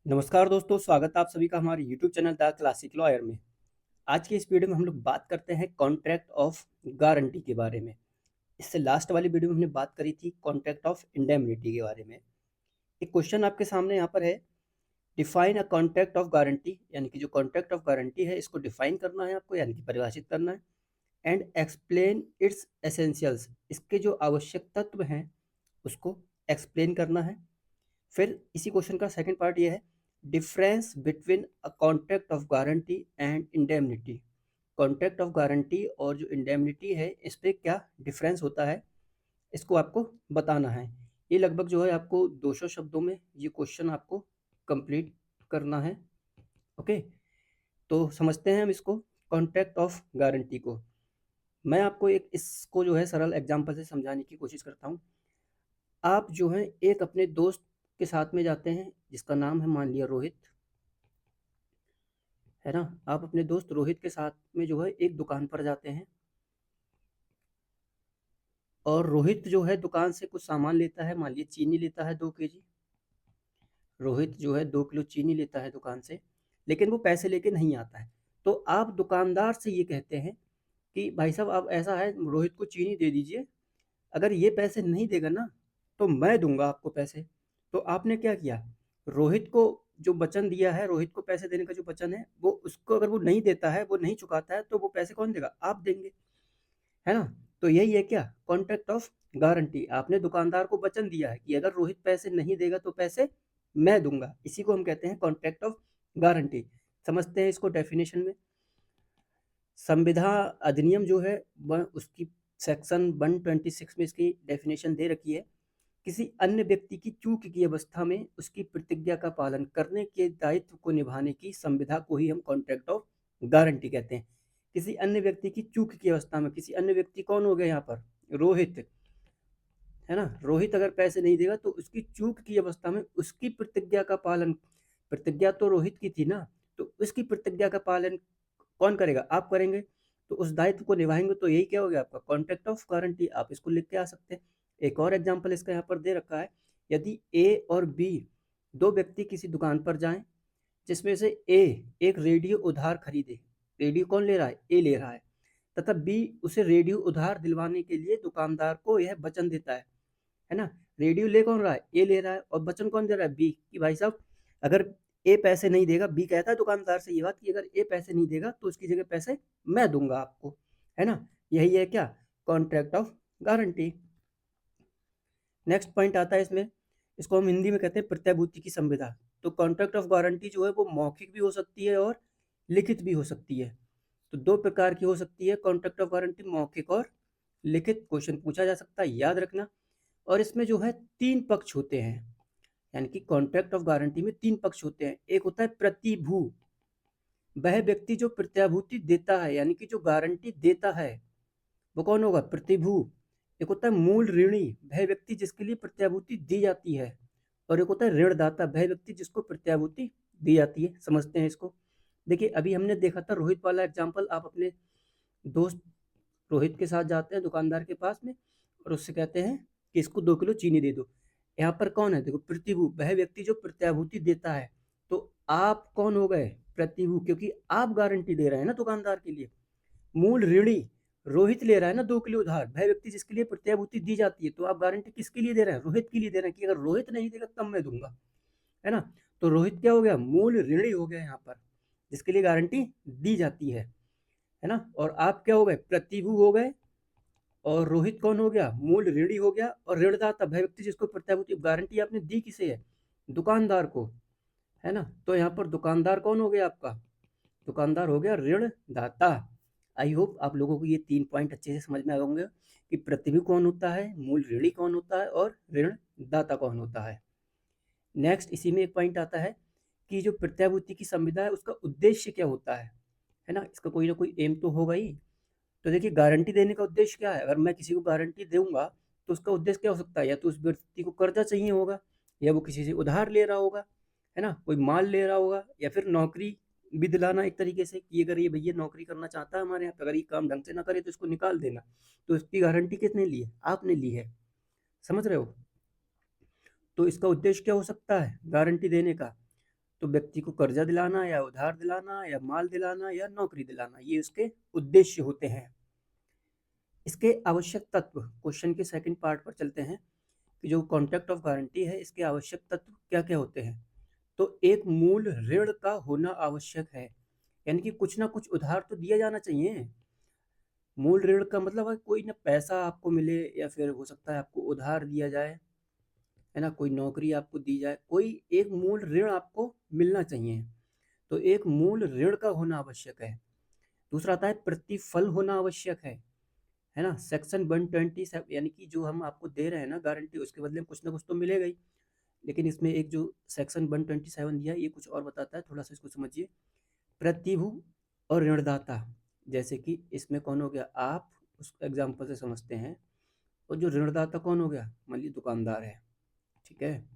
नमस्कार दोस्तों, स्वागत है आप सभी का हमारे YouTube channel the classic lawyer में। आज के इस वीडियो में हम लोग बात करते हैं कॉन्ट्रैक्ट ऑफ गारंटी के बारे में। इससे लास्ट वाली वीडियो में हमने बात करी थी कॉन्ट्रैक्ट ऑफ इंडेमनिटी के बारे में। एक क्वेश्चन आपके सामने यहाँ पर है, define a contract of guarantee, यानी कि जो कॉन्ट्रैक्ट ऑफ गारंटी है इसको डिफाइन करना है आपको, यानी कि परिभाषित करना है। एंड एक्सप्लेन इट्स एसेंशियल्स, इसके जो आवश्यक तत्व हैं उसको एक्सप्लेन करना है। फिर इसी क्वेश्चन का सेकंड पार्ट ये है, difference between a contract of guarantee and indemnity. Contract of guarantee और जो इंडेमनिटी है इस पे क्या डिफरेंस होता है, इसको आपको बताना है। ये लगभग जो है आपको 200 शब्दों में ये क्वेश्चन आपको कंप्लीट करना है। ओके, तो समझते हैं हम इसको, कॉन्ट्रैक्ट ऑफ गारंटी को। मैं आपको एक इसको जो है सरल एग्जांपल से समझाने की कोशिश करता हूँ। आप जो है एक अपने दोस्त के साथ में जाते हैं जिसका नाम है मान लिया रोहित, है ना। आप अपने दोस्त रोहित के साथ में जो है एक दुकान पर जाते हैं और रोहित जो है दुकान से कुछ सामान लेता है, मान लीजिए चीनी लेता है 2 केजी। रोहित जो है 2 किलो चीनी लेता है दुकान से, लेकिन वो पैसे लेके नहीं आता है। तो आप दुकानदार से ये कहते हैं कि भाई साहब आप ऐसा है, रोहित को चीनी दे दीजिए, अगर ये पैसे नहीं देगा ना तो मैं दूंगा आपको पैसे। तो आपने क्या किया, रोहित को जो वचन दिया है, रोहित को पैसे देने का जो वचन है वो उसको अगर वो नहीं देता है, वो नहीं चुकाता है, तो वो पैसे कौन देगा, आप देंगे, है ना। तो यही है क्या, कॉन्ट्रैक्ट ऑफ गारंटी। आपने दुकानदार को वचन दिया है कि अगर रोहित पैसे नहीं देगा तो पैसे मैं दूंगा, इसी को हम कहते हैं कॉन्ट्रैक्ट ऑफ गारंटी। समझते हैं इसको डेफिनेशन में। संविधान अधिनियम जो है वह उसकी सेक्शन 126 में इसकी डेफिनेशन दे रखी है, किसी अन्य व्यक्ति की चूक की अवस्था में उसकी प्रतिज्ञा का पालन करने के दायित्व को निभाने की संविधा को ही हम कॉन्ट्रैक्ट ऑफ गारंटी कहते हैं। किसी अन्य व्यक्ति की चूक की अवस्था में, किसी अन्य व्यक्ति कौन हो गया यहाँ पर, रोहित, है ना। रोहित अगर पैसे नहीं देगा तो उसकी चूक की अवस्था में उसकी प्रतिज्ञा का पालन, प्रतिज्ञा तो रोहित की थी ना, तो उसकी प्रतिज्ञा का पालन कौन करेगा, आप करेंगे। तो उस दायित्व को निभाएंगे, तो यही क्या हो गया आपका कॉन्ट्रैक्ट ऑफ गारंटी। आप इसको लिख के आ सकते हैं। एक और एग्जांपल इसका यहाँ पर दे रखा है, यदि ए और बी दो व्यक्ति किसी दुकान पर जाएं, जिसमें से ए एक रेडियो उधार खरीदे, रेडियो कौन ले रहा है, ए ले रहा है, तथा बी उसे रेडियो उधार दिलवाने के लिए दुकानदार को यह वचन देता है ना। रेडियो ले कौन रहा है, ए ले रहा है, और वचन कौन दे रहा है, बी, कि भाई साहब अगर ए पैसे नहीं देगा, बी कहता है दुकानदार से ये बात कि अगर ए पैसे नहीं देगा तो उसकी जगह पैसे मैं दूंगा आपको, है ना। यही है क्या, contract of guarantee. Next point आता है इसमें, इसको हम हिंदी में कहते हैं प्रत्याभूति की संविदा। तो कॉन्ट्रैक्ट ऑफ गारंटी जो है वो मौखिक भी हो सकती है और लिखित भी हो सकती है। तो दो प्रकार की हो सकती है कॉन्ट्रैक्ट ऑफ गारंटी, मौखिक और लिखित। क्वेश्चन पूछा जा सकता है, याद रखना। और इसमें जो है 3 पक्ष होते हैं, यानी कि कॉन्ट्रैक्ट ऑफ गारंटी में 3 पक्ष होते हैं। एक होता है प्रतिभू, वह व्यक्ति जो प्रत्याभूति देता है, यानी कि जो गारंटी देता है वो कौन होगा, प्रतिभू। एक होता है मूल ऋणी, वह व्यक्ति जिसके लिए प्रत्याभूति दी जाती है। और एक होता है ऋणदाता, वह व्यक्ति जिसको प्रत्याभूति दी जाती है। समझते हैं इसको। देखिए अभी हमने देखा था रोहित वाला एग्जाम्पल, आप अपने दोस्त रोहित के साथ जाते हैं दुकानदार के पास में और उससे कहते हैं कि इसको 2 किलो चीनी दे दो। यहाँ पर कौन है, देखो प्रतिभू, वह व्यक्ति जो प्रत्याभूति देता है। तो आप कौन हो गए, प्रतिभू, क्योंकि आप गारंटी दे रहे हैं ना दुकानदार के लिए। मूल ऋणी, रोहित ले रहा है ना 2 किलो उधार, वह व्यक्ति जिसके लिए प्रत्याभूति दी जाती है। तो आप गारंटी किसके लिए दे रहे हैं, रोहित के लिए दे रहे हैं कि अगर रोहित नहीं देगा तब मैं दूंगा, है ना। तो रोहित क्या हो गया, मूल ऋणी हो गया यहाँ पर, जिसके लिए गारंटी दी जाती है ना। और आप क्या हो गए, प्रतिभू हो गए। और रोहित कौन हो गया, मूल ऋणी हो गया। और ऋणदाता, वह व्यक्ति जिसको प्रत्याभूति, गारंटी आपने दी किसे है, दुकानदार को, है ना। तो यहाँ पर दुकानदार कौन हो गया आपका, दुकानदार हो गया ऋणदाता। आई होप आप लोगों को ये 3 पॉइंट अच्छे से समझ में आ होंगे कि प्रतिभू कौन होता है, मूल ऋणी कौन होता है, और ऋणदाता कौन होता है। नेक्स्ट इसी में एक पॉइंट आता है कि जो प्रत्याभूति की संविदा है उसका उद्देश्य क्या होता है ना। इसका कोई ना कोई एम तो होगा ही। तो देखिए गारंटी देने का उद्देश्य क्या है, अगर मैं किसी को गारंटी दूंगा तो उसका उद्देश्य क्या हो सकता है, या तो उस व्यक्ति को कर्जा चाहिए होगा, या वो किसी से उधार ले रहा होगा, है ना, कोई माल ले रहा होगा, या फिर नौकरी भी दिलाना एक तरीके से, कि अगर ये भैया नौकरी करना चाहता है हमारे यहाँ पे, अगर ये काम ढंग से ना करे तो इसको निकाल देना। तो इसकी गारंटी किसने ली है, आपने ली है। समझ रहे हो। तो इसका उद्देश्य क्या हो सकता है गारंटी देने का, तो व्यक्ति को कर्जा दिलाना या उधार दिलाना या माल दिलाना या नौकरी दिलाना, ये उसके उद्देश्य होते हैं। इसके आवश्यक तत्व, क्वेश्चन के सेकंड पार्ट पर चलते हैं कि जो कॉन्ट्रैक्ट ऑफ गारंटी है इसके आवश्यक तत्व क्या क्या होते हैं। तो एक मूल ऋण का होना आवश्यक है, यानी कि कुछ ना कुछ उधार तो दिया जाना चाहिए। मूल ऋण का मतलब है कोई ना पैसा आपको मिले या फिर हो सकता है आपको उधार दिया जाए, है ना, कोई नौकरी आपको दी जाए, कोई एक मूल ऋण आपको मिलना चाहिए। तो एक मूल ऋण का होना आवश्यक है। दूसरा आता है प्रतिफल होना आवश्यक है ना। सेक्शन 127 यानी कि जो हम आपको दे रहे हैं ना गारंटी, उसके बदले में कुछ ना कुछ तो मिलेगा ही। लेकिन इसमें एक जो सेक्शन 127 दिया है ये कुछ और बताता है, थोड़ा सा इसको समझिए। प्रतिभू और ऋणदाता, जैसे कि इसमें कौन हो गया, आप उस एग्जाम्पल से समझते हैं। और जो ऋणदाता कौन हो गया, मान लीजिए दुकानदार है, ठीक है,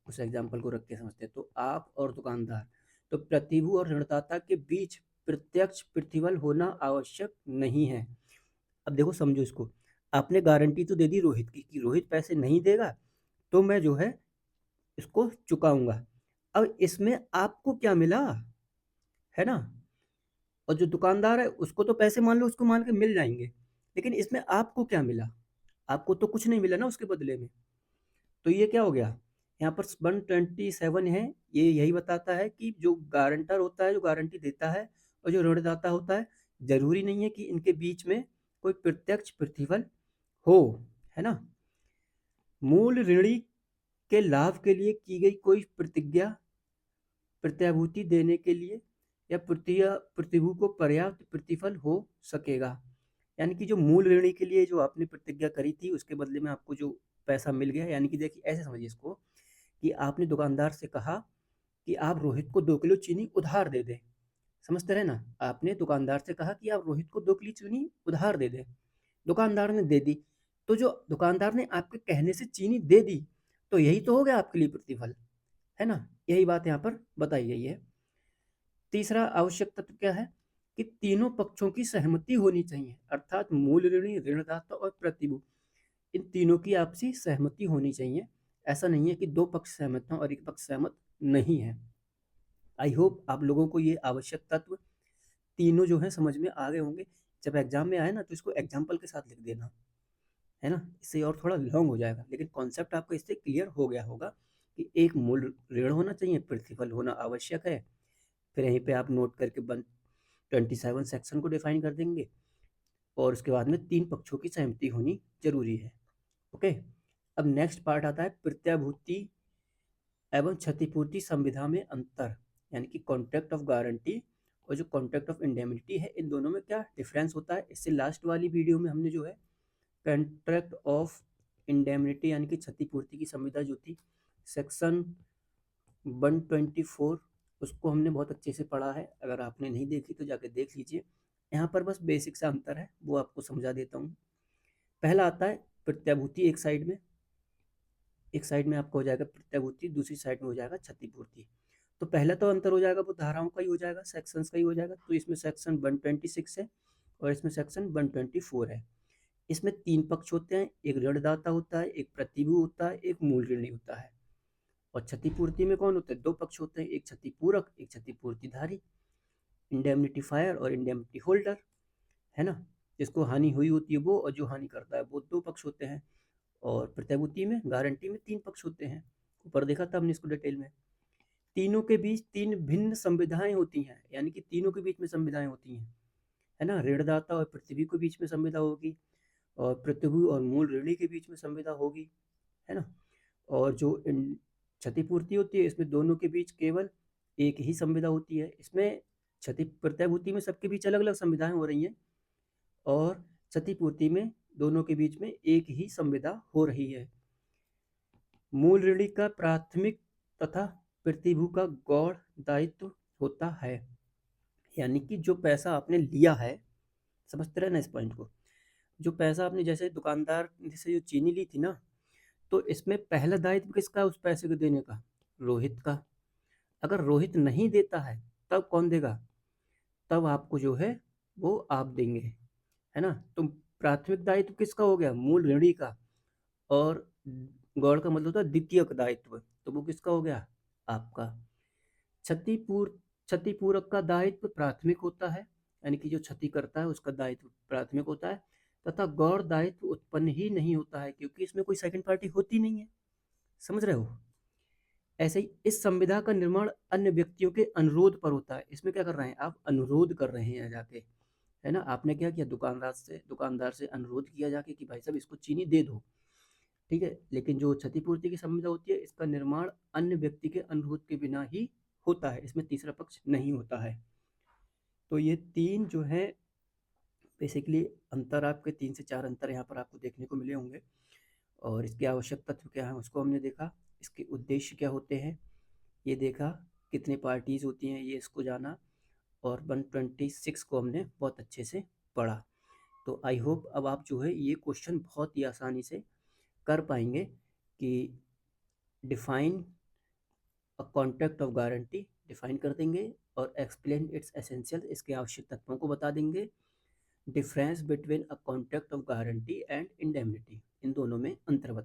उस एग्जाम्पल को रख के समझते हैं। तो आप और दुकानदार, तो प्रतिभू और ऋणदाता के बीच प्रत्यक्ष प्रतिफल होना आवश्यक नहीं है। अब देखो समझो इसको, आपने गारंटी तो दे दी रोहित की कि रोहित पैसे नहीं देगा तो मैं जो है इसको चुकाऊंगा। अब इसमें आपको क्या मिला, है ना। और जो दुकानदार है उसको तो पैसे मान लो उसको मान के मिल जाएंगे, लेकिन इसमें आपको क्या मिला, आपको तो कुछ नहीं मिला ना उसके बदले में। तो ये क्या हो गया, यहाँ पर 127 है, ये यही बताता है कि जो गारंटर होता है, जो गारंटी देता है, और जो ऋणदाता होता है, जरूरी नहीं है कि इनके बीच में कोई प्रत्यक्ष प्रतिफल हो, है ना। मूल ऋणी के लाभ के लिए की गई कोई प्रतिज्ञा प्रत्याभूति देने के लिए या प्रतिभू को पर्याप्त प्रतिफल हो सकेगा। यानी कि जो मूल ऋणी के लिए जो आपने प्रतिज्ञा करी थी उसके बदले में आपको जो पैसा मिल गया, यानी कि देखिए ऐसे समझिए इसको कि आपने दुकानदार से कहा कि आप रोहित को 2 किलो चीनी उधार दे दें। समझते रहे ना, आपने दुकानदार से कहा कि आप रोहित को 2 किलो चीनी उधार दे दें, दुकानदार ने दे दी। तो जो दुकानदार ने आपके कहने से चीनी दे दी, तो यही तो हो गया आपके लिए प्रतिफल, है ना। यही बात यहाँ पर बताई गई है। तीसरा आवश्यक तत्व क्या है कि तीनों पक्षों की सहमति होनी चाहिए, अर्थात मूल ऋणी, ऋणदाता और प्रतिभू, इन तीनों की आपसी सहमति होनी चाहिए। ऐसा नहीं है कि 2 पक्ष सहमत हों और एक पक्ष सहमत नहीं है। आई होप आप लोगों को ये आवश्यक तत्व तीनों जो है समझ में आ गए होंगे। जब एग्जाम में आए ना तो इसको एग्जाम्पल के साथ लिख देना, है ना, इससे और थोड़ा लॉन्ग हो जाएगा, लेकिन कॉन्सेप्ट आपको इससे क्लियर हो गया होगा कि एक मूल ऋण होना चाहिए, प्रतिफल होना आवश्यक है। फिर यहीं पे आप नोट करके 127 सेक्शन को डिफाइन कर देंगे, और उसके बाद में 3 पक्षों की सहमति होनी जरूरी है। ओके, अब नेक्स्ट पार्ट आता है प्रत्याभूति एवं क्षतिपूर्ति संविधा में अंतर, यानी कि कॉन्ट्रैक्ट ऑफ गारंटी और जो कॉन्ट्रैक्ट ऑफ इंडेमिनिटी है, इन दोनों में क्या डिफरेंस होता है। इससे लास्ट वाली वीडियो में हमने जो है कॉन्ट्रैक्ट ऑफ इंडेमिनिटी यानी कि क्षतिपूर्ति की संविधा जो थी सेक्शन 124, उसको हमने बहुत अच्छे से पढ़ा है। अगर आपने नहीं देखी तो जाके देख लीजिए। यहाँ पर बस बेसिक सा अंतर है, वो आपको समझा देता हूँ। पहला आता है प्रत्याभूति, एक साइड में आपको हो जाएगा प्रत्याभूति, दूसरी साइड में हो जाएगा क्षतिपूर्ति। तो पहला तो अंतर हो जाएगा वो धाराओं का ही हो जाएगा, सेक्शंस का ही हो जाएगा। तो इसमें सेक्शन 126 है और इसमें सेक्शन 124 है। इसमें 3 पक्ष होते हैं, एक ऋणदाता होता है, एक प्रतिभू होता है, एक मूल ऋणी होता है। और क्षतिपूर्ति में कौन होते हैं, 2 पक्ष होते हैं, एक क्षतिपूरक, एक क्षतिपूर्तिधारी, इंडेमनिटीफायर और इंडेमनिटी होल्डर, है ना। जिसको हानि हुई होती है वो, और जो हानि करता है वो, 2 पक्ष होते हैं। और प्रतिभूति में, गारंटी में 3 पक्ष होते हैं। ऊपर देखा था हमने इसको डिटेल में। तीनों के बीच 3 भिन्न संविधाएं होती हैं, यानी कि तीनों के बीच में संविधाएं होती हैं, है ना। ऋणदाता और पृथ्वी के बीच में संविधा होगी, और पृथ्वी और मूल ऋणी के बीच में संविधा होगी, है ना। और जो क्षतिपूर्ति होती है इसमें दोनों के बीच केवल एक ही संविधा होती है। इसमें क्षति प्रतिभूति में सबके बीच अलग अलग संविधाएं हो रही हैं, और क्षतिपूर्ति में दोनों के बीच में एक ही संविधा हो रही है। मूल ऋणी का प्राथमिक तथा प्रतिभू का गौण दायित्व होता है, यानी कि जो पैसा आपने लिया है, समझते रहे ना इस पॉइंट को, जो पैसा आपने जैसे दुकानदार से जो चीनी ली थी ना, तो इसमें पहला दायित्व किसका है उस पैसे को देने का, रोहित का। अगर रोहित नहीं देता है तब कौन देगा, तब आपको जो है वो आप देंगे, है ना। तो प्राथमिक दायित्व किसका हो गया, मूल ऋणी का। और गौड़ का मतलब होता है द्वितीयक दायित्व, तो वो किसका हो गया, आपका। क्षतिपूरक का दायित्व प्राथमिक होता है, यानी कि जो क्षति करता है उसका दायित्व प्राथमिक होता है, तथा गौर दायित्व उत्पन्न ही नहीं होता है क्योंकि इसमें कोई सेकंड पार्टी होती नहीं है। समझ रहे हो? ऐसे ही इस संविदा का निर्माण अन्य व्यक्तियों के अनुरोध पर होता है। इसमें क्या कर रहे हैं आप? अनुरोध कर रहे हैं जाके, है ना? आपने क्या किया? दुकानदार से अनुरोध किया जाके कि भाई साहब इसको चीनी दे दो, ठीक है? लेकिन जो क्षतिपूर्ति की संविदा होती है इसका निर्माण अन्य व्यक्ति के अनुरोध के बिना ही होता है, इसमें तीसरा पक्ष नहीं होता है। तो ये 3 जो है बेसिकली अंतर, आपके 3 से 4 अंतर यहाँ पर आपको देखने को मिले होंगे। और इसके आवश्यक तत्व क्या हैं उसको हमने देखा, इसके उद्देश्य क्या होते हैं ये देखा, कितनी पार्टीज़ होती हैं ये इसको जाना, और 126 को हमने बहुत अच्छे से पढ़ा। तो आई होप अब आप जो है ये क्वेश्चन बहुत ही आसानी से कर पाएंगे कि define a contract of guarantee define कर देंगे, और एक्सप्लेन इट्स एसेंशियल इसके आवश्यक तत्वों को बता देंगे, difference between a contract of guarantee and indemnity इन दोनों में अंतर बता